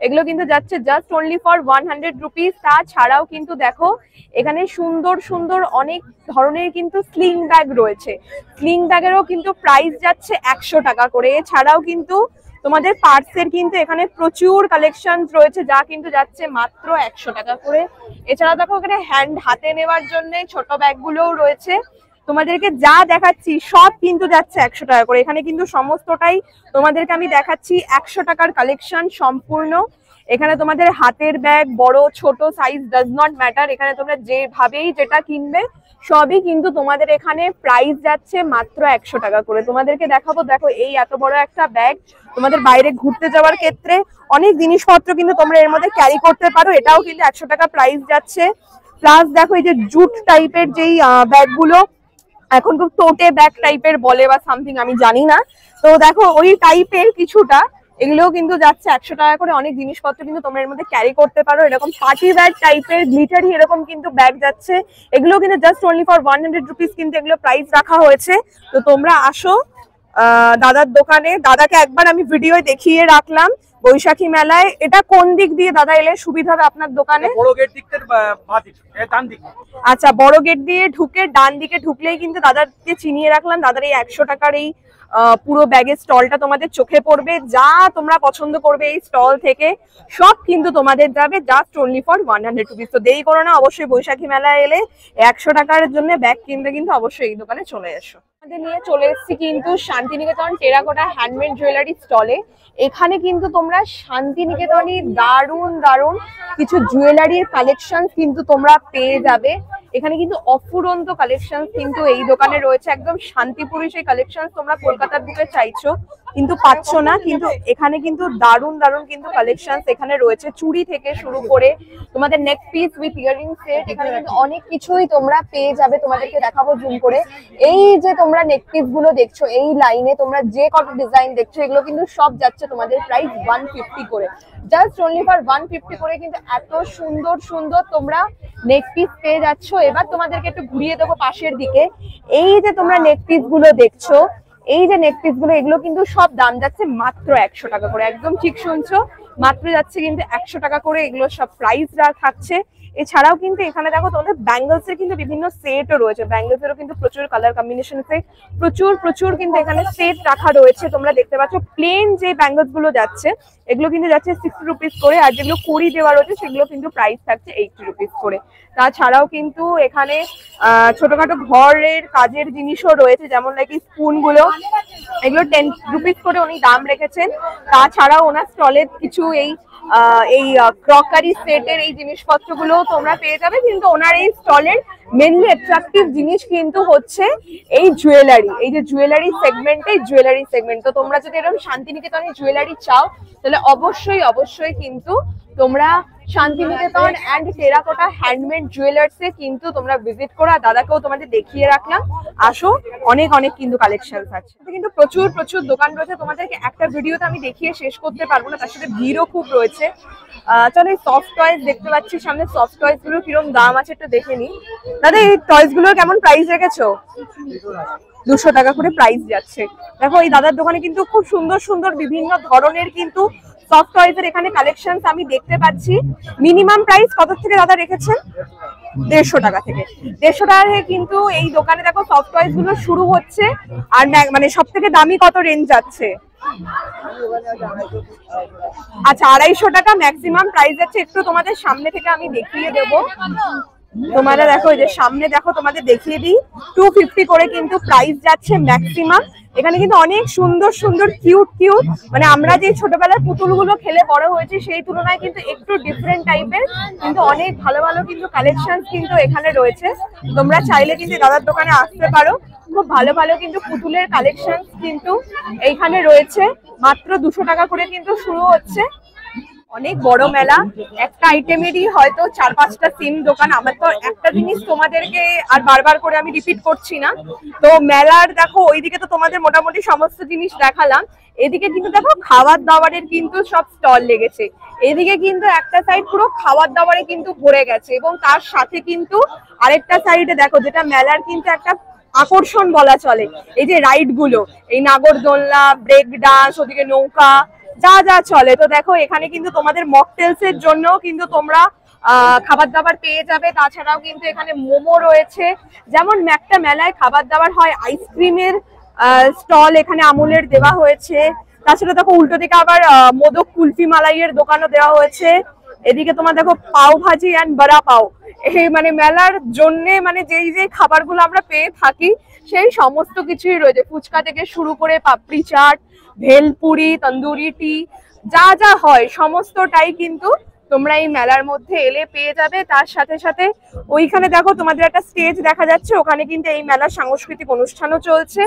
এগুলো কিন্তু যাচ্ছে জাস্ট অনলি ফর 100 রুপিস। তাছাড়াও কিন্তু দেখো এখানে সুন্দর সুন্দর অনেক ধরনের কিন্তু স্লিং ব্যাগ রয়েছে। স্লিং ব্যাগেরও কিন্তু প্রাইস যাচ্ছে 100 টাকা করে। এছাড়াও কিন্তু তোমাদের পার্সের কিন্তু এখানে প্রচুর কালেকশন রয়েছে, যা কিন্তু যাচ্ছে মাত্র 100 টাকা করে। এছাড়া দেখো এখানে হাতে নেওয়ার জন্য ছোট ব্যাগগুলোও রয়েছে। তোমাদেরকে যা দেখাচ্ছি সব কিন্তু যাচ্ছে 100 টাকা করে। এখানে কিন্তু সমস্তটাই তোমাদেরকে আমি দেখাচ্ছি 100 টাকার কালেকশন সম্পূর্ণ। এখানে তোমাদের হাতের ব্যাগ বড় ছোট সাইজ ডাজ নট ম্যাটার। এখানে তোমরা যেভাবেই যেটা কিনবে সবই কিন্তু তোমাদের এখানে প্রাইস যাচ্ছে মাত্র 100 টাকা করে। তোমাদেরকে দেখাবো, দেখো এই এত বড় একটা ব্যাগ, তোমাদের বাইরে ঘুরতে যাওয়ার ক্ষেত্রে অনেক জিনিসপত্র কিন্তু তোমরা এর মধ্যে ক্যারি করতে পারো। এটাও কিন্তু 100 টাকা প্রাইস যাচ্ছে। প্লাস দেখো এই যে জুট টাইপের যেই ব্যাগগুলো, এখন খুব টোটে ব্যাগ টাইপের বলে বা সামথিং, আমি জানি না। তো দেখো ওই টাইপের কিছুটা, এগুলোও কিন্তু যাচ্ছে 100 টাকা করে। অনেক জিনিসপত্র কিন্তু তোমরা এর মধ্যে ক্যারি করতে পারো। এরকম পার্টি ব্যাগ টাইপের গ্লিটারি এরকম কিন্তু ব্যাগ যাচ্ছে। এগুলো কিন্তু জাস্ট অনলি ফর 100 রুপিস কিন্তু এগুলো প্রাইস রাখা হয়েছে। তো তোমরা আসো দাদার দোকানে। দাদাকে একবার আমি ভিডিও দেখিয়ে রাখলাম বৈশাখী মেলায়। এটা কোন দিক দিয়ে দাদা এলে সুবিধা হবে আপনার দোকানে? বড় গেট দিকতে ডান দিকে। আচ্ছা, বড় গেট দিয়ে ঢুকে ডান দিকে ঢুকলেই কিন্তু দাদাকে চিনিয়ে রাখলাম। দাদার এই 100 টাকার এই পুরো ব্যাগের স্টলটা তোমাদের চোখে পড়বে। যা তোমরা পছন্দ করবে এই স্টল থেকে সব কিন্তু তোমাদের যাবে জাস্ট অনলি ফর 100 রুপিস। তো দেরি করো না, অবশ্যই বৈশাখী মেলায় এলে 100 টাকার জন্য ব্যাগ কিনতে কিন্তু অবশ্যই এই দোকানে চলে এসো। আমাদের নিয়ে চলে এসেছি কিন্তু শান্তিনিকেতন টেরাকোটা হ্যান্ডমেড জুয়েলারি স্টলে। এখানে কিন্তু তোমরা শান্তিনিকেতনের দারুণ দারুণ কিছু জুয়েলারির কালেকশন কিন্তু তোমরা পেয়ে যাবে। এখানে কিন্তু অফুরন্ত কালেকশন কিন্তু এই দোকানে রয়েছে। একদম শান্তিপুরি সেই কালেকশন তোমরা কলকাতার বুকে চাইছো কিন্তু পাচ্ছ না, কিন্তু এখানে কিন্তু দারুণ দারুণ কিন্তু কালেকশন এখানে রয়েছে। চুড়ি থেকে শুরু করে তোমাদের নেক পিস উইথ ইয়ারিং সেট, এখানে কিন্তু অনেক কিছুই তোমরা পেয়ে যাবে। তোমাদেরকে দেখাবো জুম করে। এই যে তোমরা নেক পিস গুলো দেখছো, এই লাইনে তোমরা যে কত ডিজাইন দেখছো, এগুলো কিন্তু সব যাচ্ছে তোমাদের প্রাইস 150 করে। জাস্ট অনলি ফর 150 করে কিন্তু এত সুন্দর সুন্দর তোমরা নেক পিস পেয়ে যাচ্ছ। এবার তোমাদেরকে একটু ঘুরিয়ে দেবো পাশের দিকে। এই যে তোমরা নেক পিস গুলো দেখছো, এই যে নেক পিস গুলো, এগুলো কিন্তু সব দাম যাচ্ছে মাত্র 100 টাকা করে। একদম ঠিক শুনছো, মাত্র যাচ্ছে কিন্তু 100 টাকা করে। এগুলো সব প্রাইস থাকছে। এছাড়াও কিন্তু এখানে দেখো তোমাদের ব্যাঙ্গলস এর কিন্তু বিভিন্ন সেটও রয়েছে। ব্যাঙ্গলস এরও কিন্তু প্রচুর কালার কম্বিনেশন সেট, প্রচুর প্রচুর কিন্তু এখানে সেট রাখা রয়েছে। তোমরা দেখতে পাচ্ছ প্লেন যে ব্যাঙ্গলস গুলো যাচ্ছে, এগুলো কিন্তু যাচ্ছে 60 রুপিস করে। আর যেগুলো কড়ি দেওয়া রয়েছে সেগুলো কিন্তু প্রাইস থাকছে 80 রুপিস করে। তাছাড়াও কিন্তু এখানে ছোটখাটো ঘরের কাজের জিনিসও রয়েছে, যেমন নাকি স্পুন গুলো, এগুলো 10 রুপিস করে উনি দাম রেখেছেন। তাছাড়াও ওনার স্টলে কিছু এই এই ক্রকারি সেটের এই জিনিসপত্রগুলো তোমরা পেয়ে যাবে। কিন্তু ওনার এই স্টলের মেনলি অ্যাট্রাকটিভ জিনিস কিন্তু হচ্ছে এই জুয়েলারি, এই যে জুয়েলারি সেগমেন্ট। তো তোমরা যদি এরকম শান্তিনিকেতনে জুয়েলারি চাও তাহলে অবশ্যই অবশ্যই কিন্তু তোমরা শান্তিনিকেতন অ্যান্ড টেরাকোটা হ্যান্ডমেড জুয়েলার্সে কিন্তু তোমরা ভিজিট করো। আর দাদাকেও তোমাদের দেখিয়ে রাখলাম, আসো, অনেক অনেক কিন্তু কালেকশনস আছে, কিন্তু প্রচুর প্রচুর দোকান রয়েছে। তোমাদেরকে একটা ভিডিওতে আমি দেখিয়ে শেষ করতে পারবো না, তার সাথে ভিড়ও খুব রয়েছে। চলো, এই সফট টয়েস দেখতে পাচ্ছি সামনে, সফট টয়েস গুলো কিরকম দাম আছে একটু দেখে নি। দাদা, এই টয়েস গুলোর কেমন প্রাইস রেখেছো? 200 টাকা করে প্রাইস যাচ্ছে। দেখো, এই দাদার দোকানে কিন্তু খুব সুন্দর সুন্দর বিভিন্ন ধরনের কিন্তু সফট টয়েস এর এখানে কালেকশনস আমি দেখতে পাচ্ছি। মিনিমাম প্রাইস কত থেকে দাদা রেখেছেন? 150 টাকা থেকে। 150 টাকা থেকে কিন্তু এই দোকানে দেখো সফট টয়েস গুলো শুরু হচ্ছে। আর মানে সব থেকে দামি কত রেঞ্জ যাচ্ছে? আচ্ছা, 250 টাকা ম্যাক্সিমাম প্রাইস যাচ্ছে। একটু তোমাদের সামনে থেকে আমি দেখিয়ে দেবো। তোমরা দেখো, এই যে সামনে দেখো, তোমাদের দেখিয়ে দিই, 250 করে কিন্তু প্রাইস যাচ্ছে ম্যাক্সিমাম। এখানে কিন্তু অনেক সুন্দর সুন্দর কিউট কিউট, মানে আমরা যে ছোটবেলার পুতুলগুলো খেলে বড় হয়েছি সেই তুলনায় কিন্তু একটু ডিফারেন্ট টাইপের কিন্তু অনেক ভালো ভালো কিন্তু কালেকশন কিন্তু এখানে রয়েছে। তোমরা চাইলে কিন্তু দাদার দোকানে আসতে পারো। খুব ভালো ভালো কিন্তু পুতুলের কালেকশন কিন্তু এইখানে রয়েছে। মাত্র 200 টাকা করে কিন্তু শুরু হচ্ছে। অনেক বড় মেলা, একটা আইটেমেরই হয়তো 4-5টা সিম দোকান। আমার তো একটা জিনিস তোমাদেরকে আর বারবার করে আমি রিপিট করছি না। তো মেলার দেখো, ওইদিকে তো তোমাদের মোটামুটি সমস্ত জিনিস দেখালাম। এদিকে কিন্তু দেখো খাবার দাবারের কিন্তু সব স্টল লেগেছে। এদিকে কিন্তু একটা সাইড পুরো খাবার দাবারে কিন্তু ভরে গেছে, এবং তার সাথে কিন্তু আরেকটা সাইডে দেখো, যেটা মেলার কিন্তু একটা আকর্ষণ বলা চলে, এই যে রাইড গুলো, এই নাগরদোলনা, ব্রেক ডান্স, ওদিকে নৌকা, যা যা চলে। তো দেখো, এখানে কিন্তু তোমাদের মকটেলস এর জন্য কিন্তু তোমরা খাবার দাবার পেয়ে যাবে। তাছাড়াও কিন্তু এখানে মোমো রয়েছে। যেমন একটা মেলায় খাবার দাবার হয়, আইসক্রিমের স্টল এখানে আমুলের দেওয়া হয়েছে। তাছাড়া দেখো উল্টো দিকে আবার মোদক, কুলফি, মালাইয়ের দোকানও দেওয়া হয়েছে। এদিকে তোমার দেখো পাও ভাজি অ্যান্ড বড়া পাও। এই মানে মেলার জন্যে মানে যেই যে খাবারগুলো আমরা পেয়ে থাকি সেই সমস্ত কিছুই রয়েছে। ফুচকা থেকে শুরু করে পাপড়ি চাট, ভেলপুরি, তন্দুরি টি, যা যা হয় সমস্তটাই কিন্তু তোমরা এই মেলার মধ্যে এলে পেয়ে যাবে। তার সাথে সাথে ওইখানে দেখো তোমাদের একটা স্টেজ দেখা যাচ্ছে, ওখানে কিন্তু এই মেলার সাংস্কৃতিক অনুষ্ঠানও চলছে।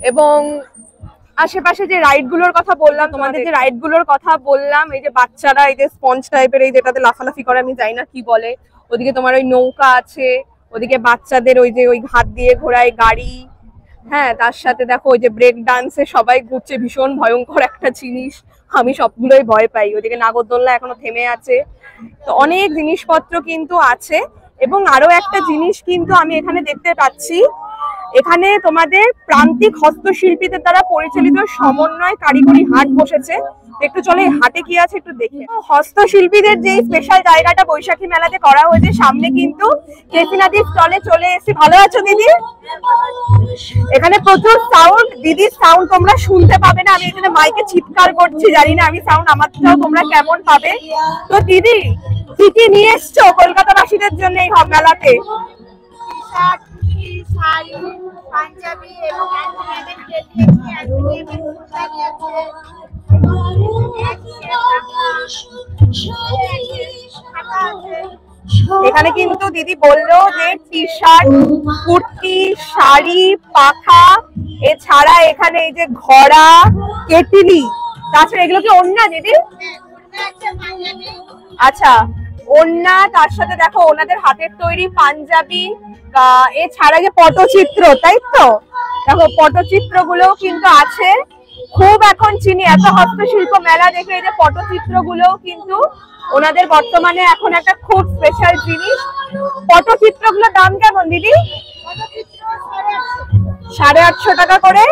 এবং আশেপাশে যে রাইড গুলোর কথা বললাম, তোমাদের যে রাইড গুলোর কথা বললাম, এই যে বাচ্চারা এই যে স্পঞ্জ টাইপের এই যেটাতে লাফালাফি করে, আমি জানি না কি বলে, ওদিকে তোমার ওই নৌকা আছে, ওদিকে বাচ্চাদের ওই যে ওই হাত দিয়ে ঘোরায় গাড়ি, হ্যাঁ, তার সাথে দেখো ওই যে ব্রেক ডান্সে সবাই ঘুরছে, ভীষণ ভয়ঙ্কর একটা জিনিস, আমি সবগুলোই ভয় পাই। ওদিকে নাগরদোলনা এখনো থেমে আছে। তো অনেক জিনিসপত্র কিন্তু আছে। এবং আরো একটা জিনিস কিন্তু আমি এখানে দেখতে পাচ্ছি, এখানে তোমাদের প্রান্তিক হস্তশিল্পীদের দ্বারা পরিচালিত সমন্বয় কারিগরি হাট বসেছে। একটু চলে হাটে কি আছে একটু দেখি। হস্তশিল্পীদের যে স্পেশাল জায়গাটা বৈশাখী মেলাতে করা হয়েছে, সামনে কিন্তু কেসিনাদির স্টলে চলে এসেছি। ভালো আছো দিদি? এখানে প্রচুর সাউন্ড, দিদির সাউন্ড তোমরা শুনতে পাবে না, আমি এখানে মাইকে চিৎকার করছি, জানি না আমি সাউন্ড আমারটাও তোমরা কেমন পাবে। তো দিদি, কি কি নিয়ে এসছো কলকাতাবাসীদের জন্য এই মেলাতে? পাঞ্জাবি এবং এখানে কিন্তু দিদি বললো যে টি শার্ট, কুর্তি, শাড়ি, পাখা, এছাড়া এখানে এই যে ঘোড়া, কেটলি, তাছাড়া এগুলো কি ওড়না দিদি? আচ্ছা, ওড়না, তার সাথে দেখো ওনাদের হাতের তৈরি পাঞ্জাবি, এছাড়া যে পটচিত্র, তাই তো দেখো পটচিত্র গুলোও কিন্তু আছে। খুব এখন চিনি এত হস্তশিল্প মেলা দেখে, এই যে পটচিত্র গুলোও কিন্তু ওনাদের বর্তমানে এখন একটা খুব স্পেশাল জিনিস। পটচিত্র গুলোর দাম কেমন দিদি? 850 টাকা করে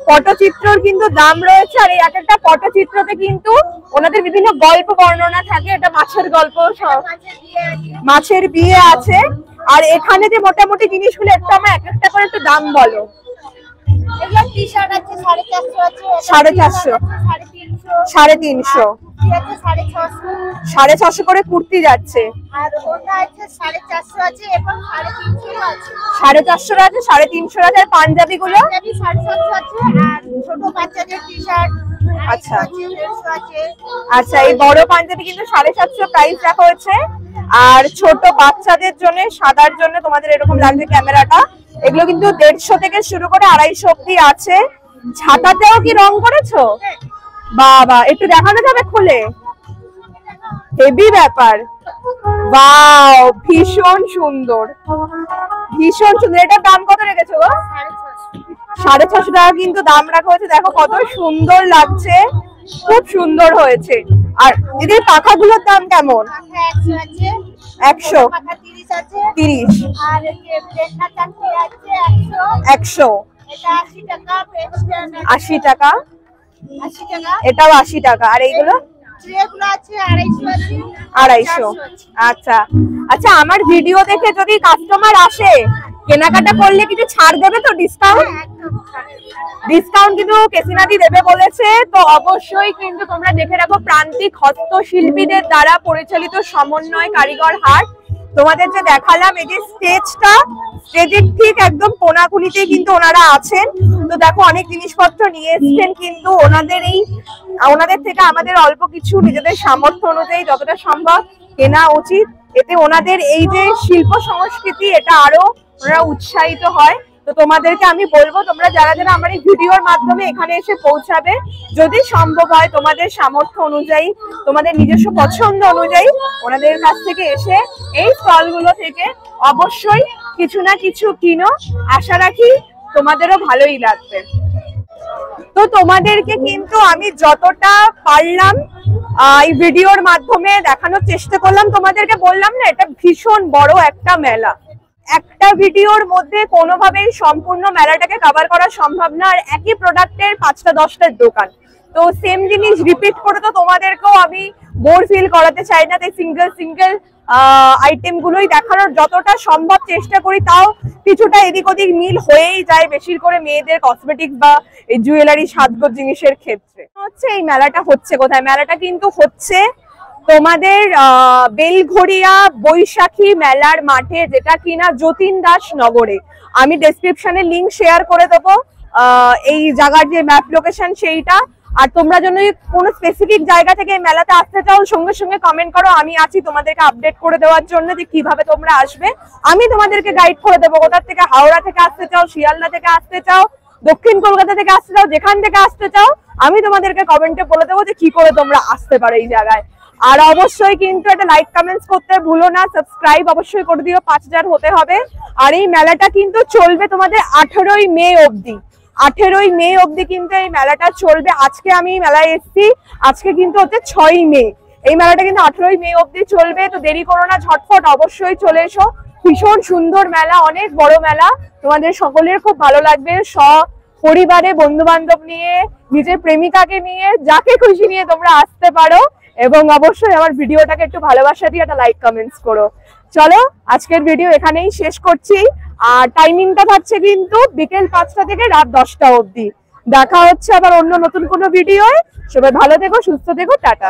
পটচিত্রর কিন্তু দাম রয়েছে। আর এই এক একটা পটচিত্রতে কিন্তু ওনাদের বিভিন্ন গল্প বর্ণনা থাকে। এটা মাছের গল্প, মাছের বিয়ে আছে। আর এখানে যে মোটামুটি জিনিসগুলো একটু আমার এক একটা করে একটু দাম বলো। এগুলো টি শার্ট আছে 450 আছে, 450, 350, 650 করে কুর্তি যাচ্ছে। আর ওটা আছে 450 আছে এবং 350 আছে, 450 আছে, 350 আছে। আর পাঞ্জাবি গুলো 750 আছে। আর ছোট বাচ্চাদের টি শার্ট আচ্ছা আছে 150 আছে। আচ্ছা, এই বড় পাঞ্জাবি কিন্তু 750 প্রাইস রাখা হয়েছে। আর ছোট বাচ্চাদের জন্য সাদার জন্য তোমাদের এরকম লাগছে ক্যামেরাটা, এগুলো কিন্তু 150 থেকে শুরু করে 250 অব্দি আছে। ছাতাতেও কি রং করেছো? বাবা, একটু দেখানো যাবে খুলে? হেভি ব্যাপার, ওয়াও, ভীষণ সুন্দর, ভীষণ সুন্দর। এটার দাম কত রেখেছো গো? 650 টাকা কিন্তু দাম রাখা হয়েছে। দেখো কত সুন্দর লাগছে, খুব সুন্দর হয়েছে। আর এদের পাখাগুলোর দাম কেমন? পাখা 100 আছে, 100, পাখা 30 আছে, 30, আর এই যে পেন্না চারটে আছে 100, 100, এটা 80 টাকা, পেন্সিল 80 টাকা, 80 টাকা, এটাও 80 টাকা। আর এইগুলো ট্রেগুলো আছে 250 আছে, 250। 400 আছে। আচ্ছা আচ্ছা, আমার ভিডিও দেখে যদি কাস্টমার আসে কেনাকাটা করলে কিছু ছাড় দেবে তো? ডিসকাউন্ট? একদম ডিসকাউন্ট কিন্তু কেসিনাদি দেবে বলেছে। তো অবশ্যই কিন্তু তোমরা দেখে রাখো, প্রান্তিক হস্তশিল্পীদের দ্বারা পরিচালিত সমন্বয় কারিগর হাট। তোমাদের যে দেখালাম এই যে স্টেজটা, স্টেজের ঠিক একদম কোনাকুনিতে কিন্তু ওনারা আছেন। তো দেখো অনেক জিনিসপত্র নিয়ে এসছেন, কিন্তু ওনাদের থেকে আমাদের অল্প কিছু নিজেদের সামর্থ্য অনুযায়ী যতটা সম্ভব কেনা উচিত। এতে ওনাদের এই যে শিল্প সংস্কৃতি, এটা আরো ওনারা উৎসাহিত হয়। তো তোমাদেরকে আমি বলবো, তোমরা যারা যারা আমার এই ভিডিওর মাধ্যমে এখানে এসে পৌঁছাবে, যদি সম্ভব হয় তোমাদের সামর্থ্য অনুযায়ী, তোমাদের নিজস্ব পছন্দ অনুযায়ী ওনাদের কাছ থেকে এসে এই স্টলগুলো থেকে অবশ্যই কিছু না কিছু কিনো। আশা রাখি তোমাদেরও ভালোই লাগবে। তো তোমাদেরকে কিন্তু আমি যতটা পারলাম এই ভিডিওর মাধ্যমে দেখানোর চেষ্টা করলাম। তোমাদেরকে বললাম না, এটা ভীষণ বড় একটা মেলা। একটা ভিডিওর মধ্যে কোনোভাবেই সম্পূর্ণ মেলাটাকে কভার করা সম্ভব না। আর একই প্রোডাক্টের 5টা 10টার দোকান, তো সেম জিনিস রিপিট করে তো তোমাদেরকেও আমি বোর ফিল করাতে চাই না। তাই সিঙ্গেল সিঙ্গেল আইটেম গুলোই দেখানোর যতটা সম্ভব চেষ্টা করি। তাও কিছুটা এদিক ওদিক মিল হয়েই যায়, বেশি করে মেয়েদের কসমেটিক্স বা এই জুয়েলারি সাজগোজ জিনিসের ক্ষেত্রে। হচ্ছে এই মেলাটা হচ্ছে কোথায়? মেলাটা কিন্তু হচ্ছে তোমাদের বেলঘড়িয়া বৈশাখী মেলার মাঠে, যেটা কিনা যতীন দাস নগরে। আমি ডেসক্রিপশনে লিংক শেয়ার করে দেবো এই জায়গার যে ম্যাপ লোকেশন সেইটা। আর তোমরা যদি কোনো স্পেসিফিক জায়গা থেকে এই মেলাতে আসতে চাও, সঙ্গে সঙ্গে কমেন্ট করো, আমি আছি তোমাদেরকে আপডেট করে দেওয়ার জন্য যে কিভাবে তোমরা আসবে। আমি তোমাদেরকে গাইড করে দেবো, কোথা থেকে, হাওড়া থেকে আসতে চাও, শিয়ালদা থেকে আসতে চাও, দক্ষিণ কলকাতা থেকে আসতে চাও, যেখান থেকে আসতে চাও আমি তোমাদেরকে কমেন্টে বলে দেবো যে কি করে তোমরা আসতে পারো এই জায়গায়। আর অবশ্যই কিন্তু একটা লাইক কমেন্টস করতে ভুলো না, সাবস্ক্রাইব অবশ্যই করে দিও, 5000 হতে হবে। আর এই মেলাটা কিন্তু চলবে তোমাদের 18ই মে অবধি। 18ই মে অবধি কিন্তু এই মেলাটা চলবে। আজকে আমি মেলায় এসেছি, আজকে কিন্তু হচ্ছে 6ই মে। এই মেলাটা কিন্তু 18ই মে অবধি চলবে। তো দেরি করো না, ঝটফট অবশ্যই চলে এসো। ভীষণ সুন্দর মেলা, অনেক বড় মেলা, তোমাদের সকলের খুব ভালো লাগবে। পরিবারে, বন্ধু বান্ধব নিয়ে, নিজের প্রেমিকাকে নিয়ে, যাকে খুশি নিয়ে তোমরা আসতে পারো। এবং অবশ্যই আমার ভিডিওটাকে একটু ভালোবাসা দিয়ে একটা লাইক কমেন্টস করো। চলো আজকের ভিডিও এখানেই শেষ করছি। আর টাইমিংটা থাকছে কিন্তু বিকেল 5টা থেকে রাত 10টা অবধি। দেখা হচ্ছে আবার অন্য নতুন কোনো ভিডিওয়। সবাই ভালো থেকো, সুস্থ থেকো, টাটা।